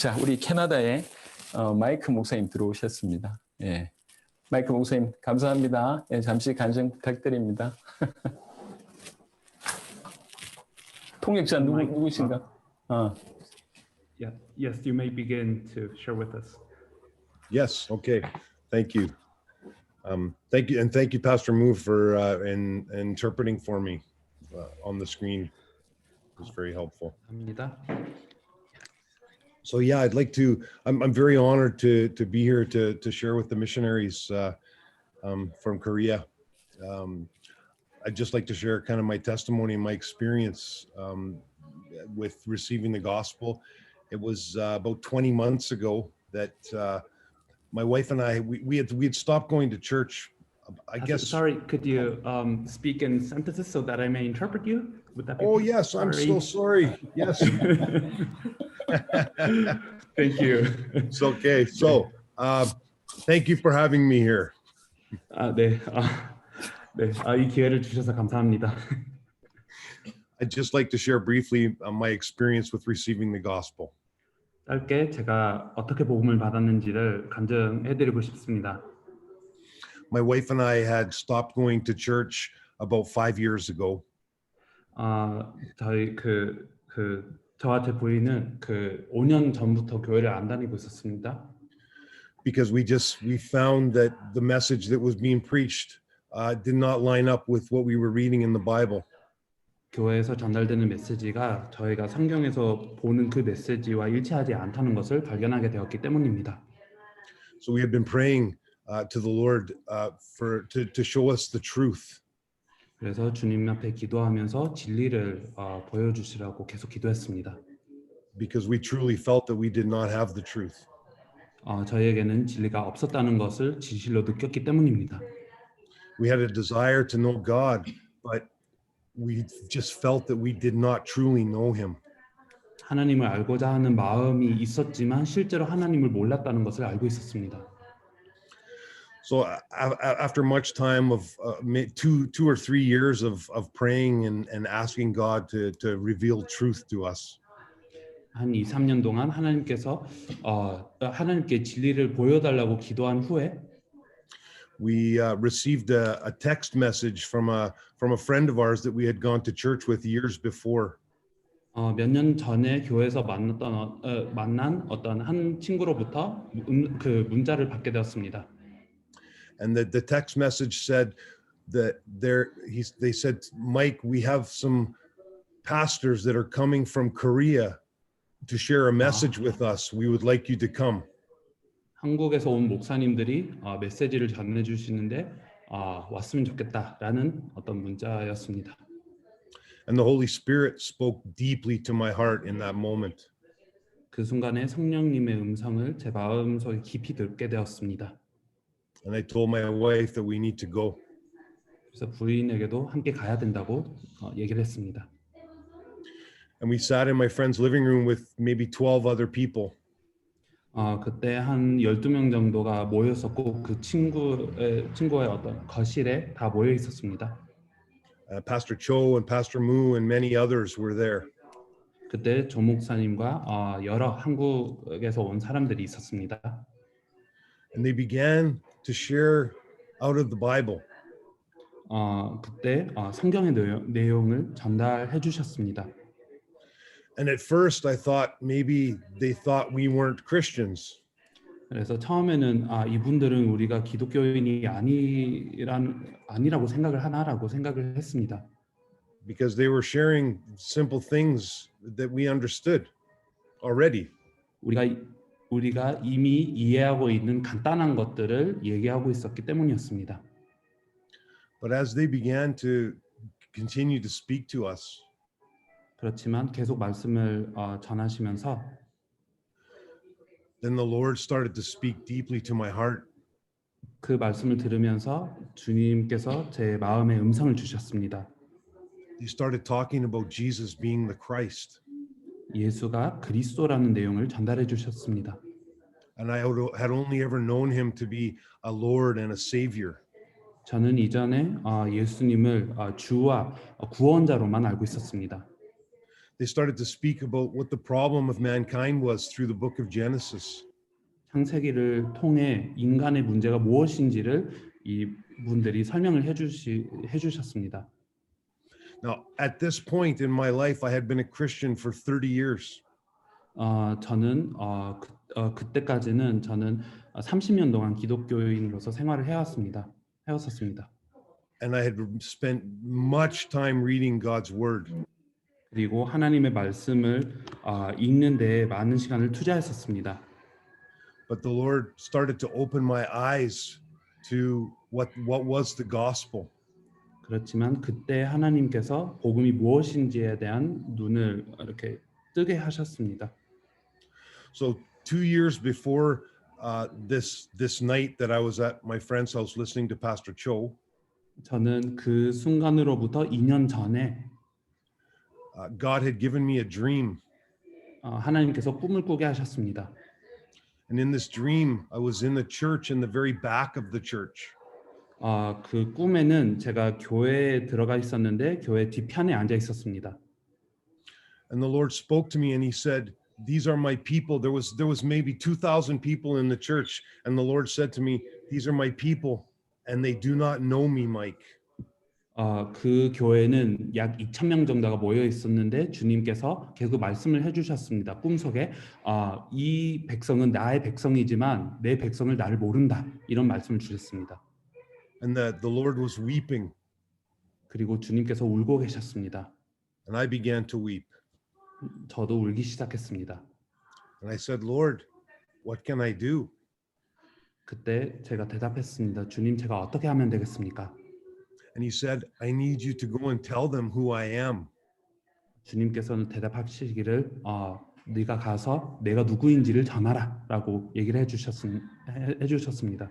자, 우리 캐나다에 마이크 목사님 들어오셨습니다. 예, 마이크 목사님 감사합니다. 예, 잠시 간증 부탁드립니다. 통역자 누구신가? Yes, you may begin to share with us. Yes. Okay. Thank you. Thank you, and thank you, Pastor Mu, for interpreting for me on the screen. It was very helpful. 합니다. So yeah, I'd like to. I'm very honored to be here to share with the missionaries from Korea. I'd just like to share kind of my testimony and my experience with receiving the gospel. It was about 20 months ago that my wife and I we had stopped going to church. I guess. Sorry, could you speak in sentences so that I may interpret you? Would that be Oh yes, I'm so sorry. Yes. Thank you. It's okay. So, thank you for having me here. 네, 이 기회를 주셔서 감사합니다. I'd just like to share briefly my experience with receiving the gospel. 짧게 제가 어떻게 복음을 받았는지를 간증해드리고 싶습니다. My wife and I had stopped going to church about 5 years ago. 저희 저와 제 부인은 5년 전부터 교회를 안 다니고 있었습니다. Because we found that the message that was being preached did not line up with what we were reading in the Bible. 교회에서 전달되는 메시지가 저희가 성경에서 보는 그 메시지와 일치하지 않다는 것을 발견하게 되었기 때문입니다. So we had been praying to the Lord to show us the truth. 그래서 주님 앞에 기도하면서 진리를 보여주시라고 계속 기도했습니다. Because we truly felt that we did not have the truth. 저희에게는 진리가 없었다는 것을 진실로 느꼈기 때문입니다. We had a desire to know God, but we just felt that we did not truly know Him. 하나님을 알고자 하는 마음이 있었지만 실제로 하나님을 몰랐다는 것을 알고 있었습니다. So after much time of 2 or 3 years of praying and asking God to reveal truth to us, 한 2, 3년 동안 하나님께서 하나님께 진리를 보여달라고 기도한 후에 we received a text message from a friend of ours that we had gone to church with years before. 몇 년 전에 교회에서 만난 어떤 한 친구로부터 그 문자를 받게 되었습니다. And the text message said that they said, Mike, we have some pastors that are coming from Korea to share a message with us. We would like you to come. 한국에서 온 목사님들이 메시지를 전해 주시는데 왔으면 좋겠다라는 어떤 문자였습니다. And the Holy Spirit spoke deeply to my heart in that moment. 그 순간에 성령님의 음성을 제 마음속에 깊이 듣게 되었습니다. And I told my wife that we need to go. 그래서 부인에게도 함께 가야 된다고 얘기를 했습니다. And we sat in my friend's living room with maybe 12 other people. 그때 한 12명 정도가 모였었고 그 친구의 어떤 거실에 다 모여 있었습니다. Pastor Cho and Pastor Mu and many others were there. 그때 조 목사님과 여러 한국에서 온 사람들이 있었습니다. And they began to share out of the Bible. 그때 성경의 내용을 전달해 주셨습니다. And at first I thought maybe they thought we weren't Christians. 그래서 처음에는 이분들은 우리가 기독교인이 아니라고 생각을 하나라고 생각을 했습니다. Because they were sharing simple things that we understood already. 우리가 이미 이해하고 있는 간단한 것들을 얘기하고 있었기 때문이었습니다. But as they began to continue to speak to us, 그렇지만 계속 말씀을 전하시면서 then the Lord started to speak deeply to my heart. 그 말씀을 들으면서 주님께서 제 마음에 음성을 주셨습니다. They started talking about Jesus being the Christ. 예수가 그리스도라는 내용을 전달해 주셨습니다. And I had only ever known him to be a Lord and a Savior. 저는 이전에 예수님을 주와 구원자로만 알고 있었습니다. they started to speak about what the problem of mankind was through the book of Genesis. 창세기를 통해 인간의 문제가 무엇인지를 이 분들이 설명을 해주셨습니다. Now, at this point in my life, I had been a Christian for 30 years. 저는 그때까지는 저는 30년 동안 기독교인으로서 생활을 해왔었습니다. And I had spent much time reading God's word. 그리고 하나님의 말씀을 읽는 데에 많은 시간을 투자했었습니다. But the Lord started to open my eyes to what was the gospel. 그렇지만 그때 하나님께서 복음이 무엇인지에 대한 눈을 이렇게 뜨게 하셨습니다. So 2 years before this night that I was at my friend's house listening to Pastor Cho, 저는 그 순간으로부터 2년 전에 God had given me a dream. 하나님께서 꿈을 꾸게 하셨습니다. And in this dream, I was in the church in the very back of the church. 그 꿈에는 제가 교회에 들어가 있었는데 교회 뒤편에 앉아 있었습니다. And the Lord spoke to me and he said, "These are my people." There was maybe 2,000 people in the church, and the Lord said to me, "These are my people, and they do not know me, Mike." 그 교회는 약 2,000명 정도가 모여 있었는데 주님께서 계속 말씀을 해주셨습니다. 꿈속에 이 백성은 나의 백성이지만 내 백성을 나를 모른다 이런 말씀을 주셨습니다. And the Lord was weeping, 그리고 주님께서 울고 계셨습니다. and I began to weep. 저도 울기 시작했습니다. And I said, "Lord, what can I do?" 그때 제가 대답했습니다. 주님, 제가 어떻게 하면 되겠습니까? And he said, "I need you to go and tell them who I am." 주님께서는 대답하시기를 네가 가서 내가 누구인지를 전하라라고 얘기를 해주셨습니다.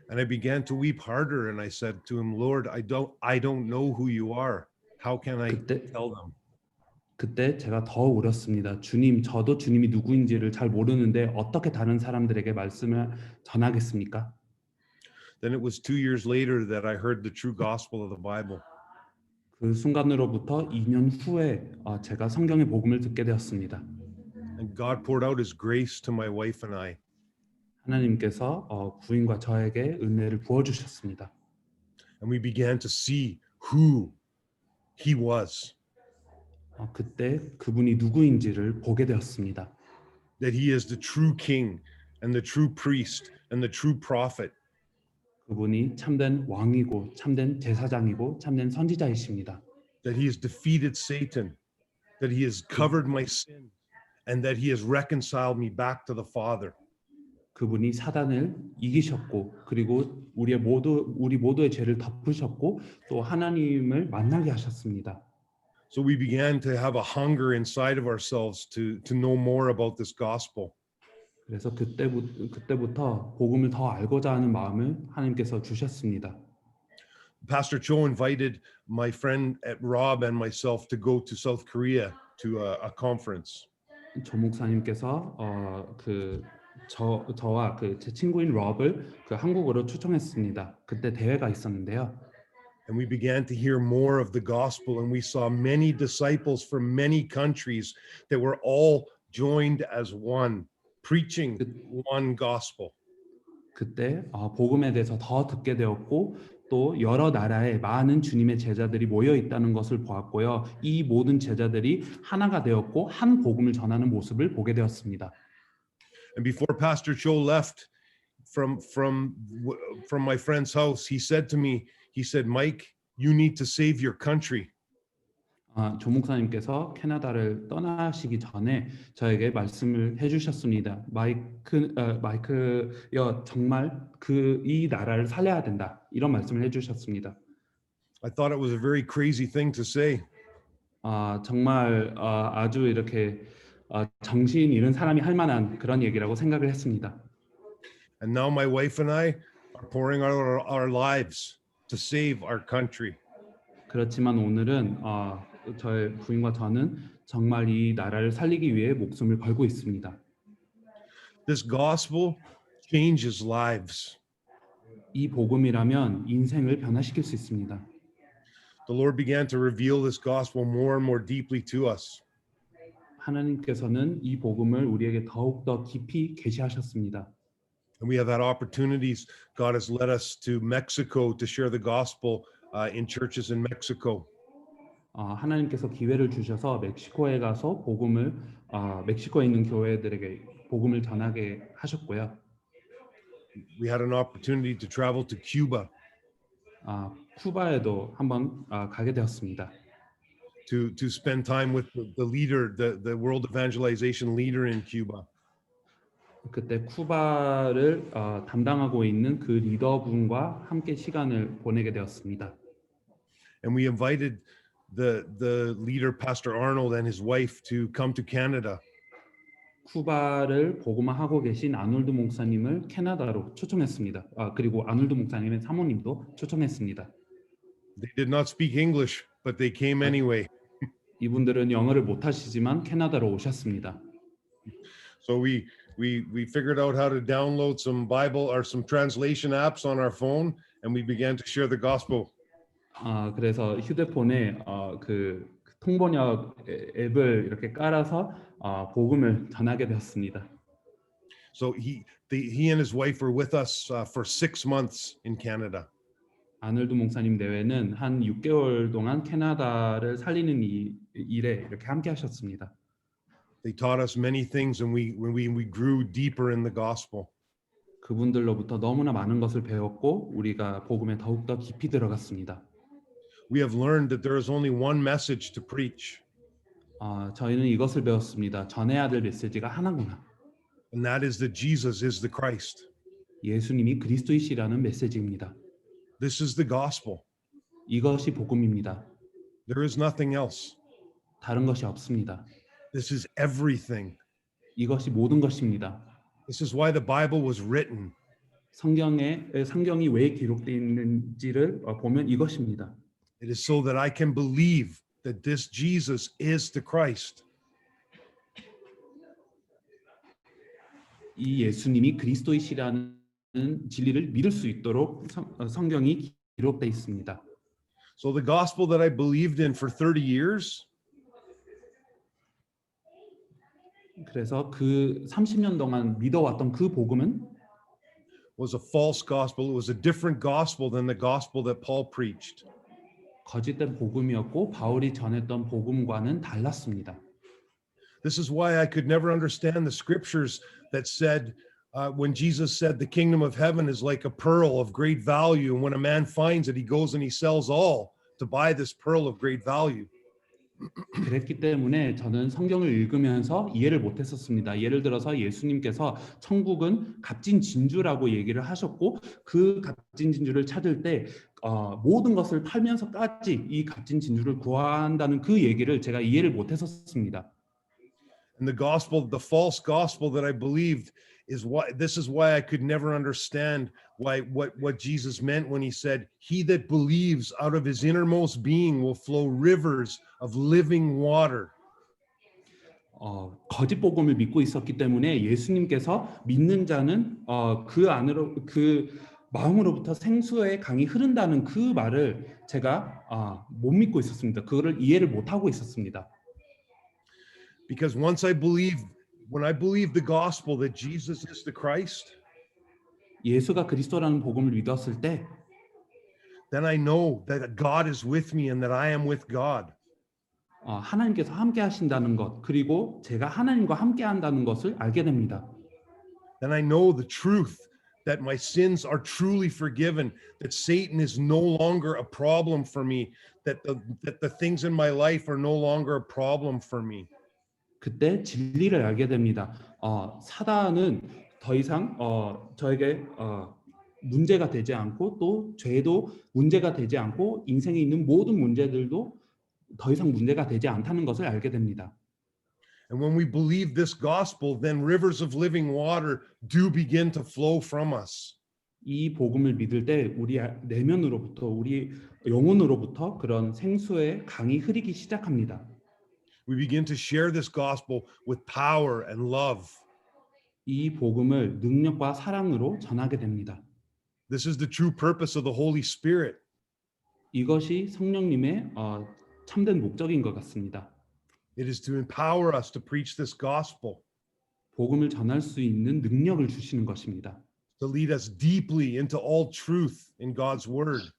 And I began to weep harder, and I said to him, "Lord, I don't know who you are. How can I tell them?" 그때 제가 더 울었습니다. 주님, 저도 주님이 누구인지를 잘 모르는데 어떻게 다른 사람들에게 말씀을 전하겠습니까? Then it was 2 years later that I heard the true gospel of the Bible. 그 순간으로부터 2년 후에 제가 성경의 복음을 듣게 되었습니다. And God poured out his grace to my wife and I. 하나님께서 부인과 저에게 은혜를 부어주셨습니다. And we began to see who he was. 그때 그분이 누구인지를 보게 되었습니다. That he is the true king and the true priest and the true prophet. 그분이 참된 왕이고 참된 제사장이고 참된 선지자이십니다. That he has defeated Satan. That he has covered my sin. And that he has reconciled me back to the Father. 그분이 사단을 이기셨고 그리고 우리 모두의 죄를 덮으셨고 또 하나님을 만나게 하셨습니다. So we began to have a hunger inside of ourselves to know more about this gospel. 그래서 그때부터 복음을 더 알고자 하는 마음을 하나님께서 주셨습니다. Pastor Cho invited my friend Rob and myself to go to South Korea to a conference. 조 목사님께서 저와 제 친구인 럽을 한국으로 초청했습니다. 그때 대회가 있었는데요. And we began to hear more of the gospel, and we saw many disciples from many countries that were all joined as one, preaching one gospel. 그때 복음에 대해서 더 듣게 되었고 또 여러 나라에 많은 주님의 제자들이 모여 있다는 것을 보았고요. 이 모든 제자들이 하나가 되었고 한 복음을 전하는 모습을 보게 되었습니다. And before Pastor Cho left from my friend's house, he said to me, he said, "Mike, you need to save your country." 조 목사님께서 캐나다를 떠나시기 전에 저에게 말씀을 해주셨습니다. 마이크여 정말 이 나라를 살려야 된다 이런 말씀을 해주셨습니다. I thought it was a very crazy thing to say. 정말 아주 이렇게 정신 잃은 사람이 할 만한 그런 얘기라고 생각을 했습니다. And now my wife and I are pouring our lives to save our country. 그렇지만 오늘은 저의 부인과 저는 정말 이 나라를 살리기 위해 목숨을 걸고 있습니다. This gospel changes lives. 이 복음이라면 인생을 변화시킬 수 있습니다. The Lord began to reveal this gospel more and more deeply to us. 하나님께서는 이 복음을 우리에게 더욱 더 깊이 계시하셨습니다. And we have had opportunities. God has led us to Mexico to share the gospel in churches in Mexico. 하나님께서 기회를 주셔서 멕시코에 가서 복음을 멕시코에 있는 교회들에게 복음을 전하게 하셨고요. We had an opportunity to travel to Cuba 쿠바에도 한번 가게 되었습니다. to spend time with the leader, the world evangelization leader in Cuba. 그때 쿠바를 담당하고 있는 그 리더분과 함께 시간을 보내게 되었습니다. And we invited the leader, Pastor Arnold, and his wife to come to Canada. 쿠바를 복음화하고 계신 아놀드 목사님을 캐나다로 초청했습니다. 그리고 아놀드 목사님의 사모님도 초청했습니다. They did not speak English, but they came anyway. 이분들은 영어를 못하시지만 캐나다로 오셨습니다. So we figured out how to download some Bible or some translation apps on our phone, and we began to share the gospel. 그래서 휴대폰에 그 통번역 앱을 이렇게 깔아서 복음을 전하게 되었습니다. So he and his wife were with us for 6 months in Canada. 아놀드 목사님 내외는 한 6개월 동안 캐나다를 살리는 일에 이렇게 함께 하셨습니다. They taught us many things, and we grew deeper in the gospel. 그분들로부터 너무나 많은 것을 배웠고 우리가 복음에 더욱 더 깊이 들어갔습니다. We have learned that there is only one message to preach, 저희는 이것을 배웠습니다. 전해야 될 메시지가 하나구나. and that is that Jesus is the Christ. 예수님이 그리스도이시라는 메시지입니다. This is the gospel. 이것이 복음입니다. There is nothing else. 다른 것이 없습니다. This is everything. 이것이 모든 것입니다. This is why the Bible was written. 성경이 왜 기록되어 있는지를 보면 이것입니다. It is so that I can believe that this Jesus is the Christ. 이 예수님이 그리스도이시라는 진리를 믿을 수 있도록 성경이 기록되어 있습니다. So the gospel that I believed in for 30 years 그래서 그 30년 동안 믿어왔던 그 복음은 was a false gospel. It was a different gospel than the gospel that Paul preached. 거짓된 복음이었고 바울이 전했던 복음과는 달랐습니다. This is why I could never understand the scriptures that said, when Jesus said the kingdom of heaven is like a pearl of great value, and when a man finds it, he goes and he sells all to buy this pearl of great value. 그랬기 때문에 저는 성경을 읽으면서 이해를 못했었습니다. 예를 들어서 예수님께서 천국은 값진 진주라고 얘기를 하셨고 그 값진 진주를 찾을 때 모든 것을 팔면서까지 이 값진 진주를 구한다는 그 얘기를 제가 이해를 못했었습니다. And the gospel, the false gospel that I believed is why this is why I could never understand what Jesus meant when he said, "He that believes out of his innermost being will flow rivers of living water." 거짓 복음을 믿고 있었기 때문에 예수님께서 믿는 자는 그 안으로 그 마음으로부터 생수의 강이 흐른다는 그 말을 제가 못 믿고 있었습니다. 그거를 이해를 못 하고 있었습니다. Because when I believe the gospel that Jesus is the Christ, 예수가 그리스도라는 복음을 믿었을 때 then I know that God is with me and that I am with God. 하나님께서 함께 하신다는 것 그리고 제가 하나님과 함께 한다는 것을 알게 됩니다. Then I know the truth that my sins are truly forgiven, that Satan is no longer a problem for me, that the things in my life are no longer a problem for me. 그때 진리를 알게 됩니다. 사단은 더 이상 저에게 문제가 되지 않고 또 죄도 문제가 되지 않고 인생에 있는 모든 문제들도 더 이상 문제가 되지 않다는 것을 알게 됩니다. And when we believe this gospel, then rivers of living water do begin to flow from us. 이 복음을 믿을 때 우리 내면으로부터 우리 영혼으로부터 그런 생수의 강이 흐르기 시작합니다. We begin to share this gospel with power and love. 이 복음을 능력과 사랑으로 전하게 됩니다. This is the true purpose of the Holy Spirit. 이것이 성령님의 참된 목적인 것 같습니다. It is to empower us to preach this gospel, 복음을 전할 수 있는 능력을 주시는 것입니다. to lead us deeply into all truth in God's word.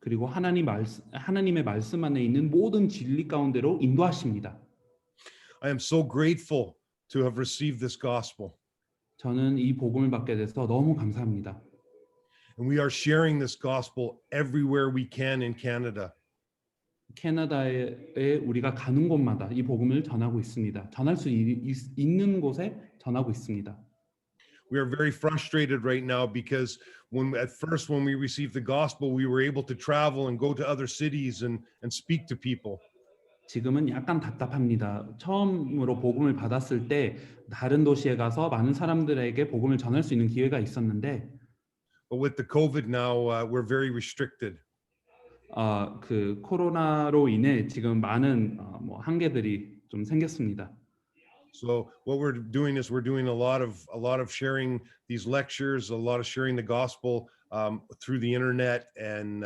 그리고 하나님의 말씀 안에 있는 모든 진리 가운데로 인도하십니다. I am so grateful to have received this gospel. 저는 이 복음을 받게 돼서 너무 감사합니다. And we are sharing this gospel everywhere we can in Canada. 캐나다에 우리가 가는 곳마다 이 복음을 전하고 있습니다. 전할 수 있는 곳에 전하고 있습니다. We are very frustrated right now because at first when we received the gospel, we were able to travel and go to other cities and speak to people. 지금은 약간 답답합니다. 처음으로 복음을 받았을 때 다른 도시에 가서 많은 사람들에게 복음을 전할 수 있는 기회가 있었는데 But with the COVID now, we're very restricted. 그 코로나로 인해 지금 많은 한계들이 좀 생겼습니다. So what we're doing is we're doing a lot of sharing these lectures, a lot of sharing the gospel through the internet, and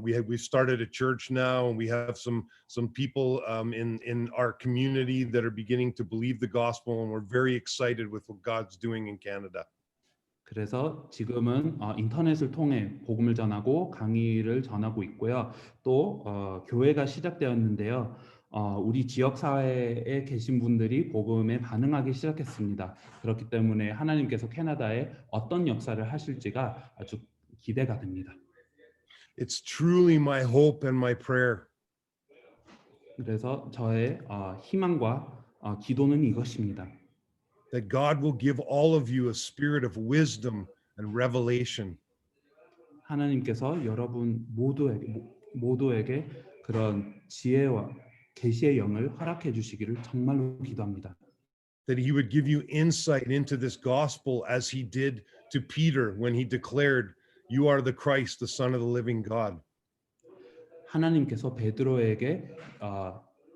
we've started a church now, and we have some people in our community that are beginning to believe the gospel, and we're very excited with what God's doing in Canada. 그래서 지금은 인터넷을 통해 복음을 전하고 강의를 전하고 있고요. 또 교회가 시작되었는데요. 우리 지역 사회에 계신 분들이 복음에 반응하기 시작했습니다. 그렇기 때문에 하나님께서 캐나다에 어떤 역사를 하실지가 아주 기대가 됩니다. It's truly my hope and my prayer 그래서 저의 희망과 기도는 이것입니다. that God will give all of you a spirit of wisdom and revelation. 하나님께서 여러분 모두에게 그런 지혜와 계시의 영을 허락해 주시기를 정말로 기도합니다. That he would give you insight into this gospel as he did to Peter when he declared, "You are the Christ, the Son of the living God." 하나님께서 베드로에게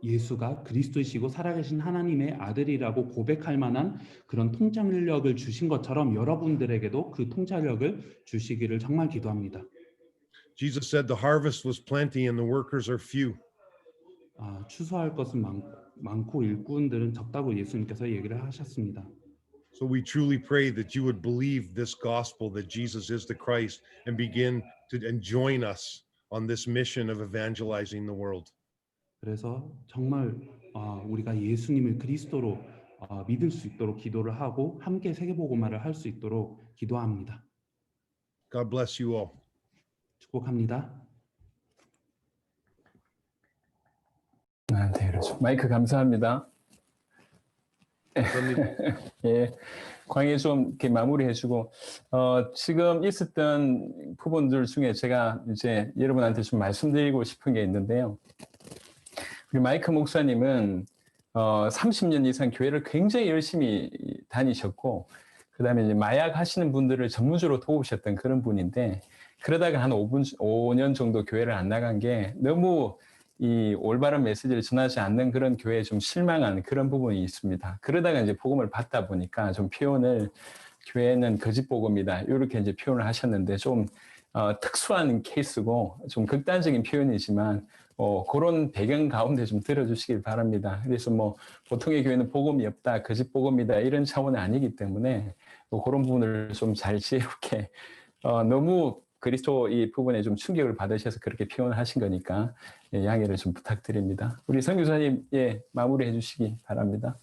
예수가 그리스도이시고 살아계신 하나님의 아들이라고 고백할 만한 그런 통찰력을 주신 것처럼 여러분들에게도 그 통찰력을 주시기를 정말 기도합니다. Jesus said the harvest was plenty and the workers are few. 추수할 것은 많고 일꾼들은 적다고 예수님께서 얘기를 하셨습니다. So we truly pray that you would believe this gospel that Jesus is the Christ and begin to join us on this mission of evangelizing the world. 그래서 정말 우리가 예수님을 그리스도로 믿을 수 있도록 기도를 하고 함께 세계복음화를 할 수 있도록 기도합니다. God bless you all. 축복합니다. 네, 그렇죠. 마이크 감사합니다. 예, 광희 좀 이렇게 마무리해주고 지금 있었던 부분들 중에 제가 이제 여러분한테 좀 말씀드리고 싶은 게 있는데요. 우리 마이크 목사님은 30년 이상 교회를 굉장히 열심히 다니셨고, 그 다음에 이제 마약 하시는 분들을 전문적으로 도우셨던 그런 분인데, 그러다가 한 5년 정도 교회를 안 나간 게 너무 이 올바른 메시지를 전하지 않는 그런 교회에 좀 실망한 그런 부분이 있습니다. 그러다가 이제 복음을 받다 보니까 좀 표현을 교회는 거짓 복음이다 이렇게 이제 표현을 하셨는데 좀 특수한 케이스고 좀 극단적인 표현이지만 그런 배경 가운데 좀 들어주시길 바랍니다. 그래서 뭐 보통의 교회는 복음이 없다, 거짓 복음이다 이런 차원이 아니기 때문에 그런 부분을 좀 잘 지혜롭게 너무 그리스도 이 부분에 좀 충격을 받으셔서 그렇게 표현을 하신 거니까 양해를 좀 부탁드립니다. 우리 선교사님 마무리해 주시기 바랍니다.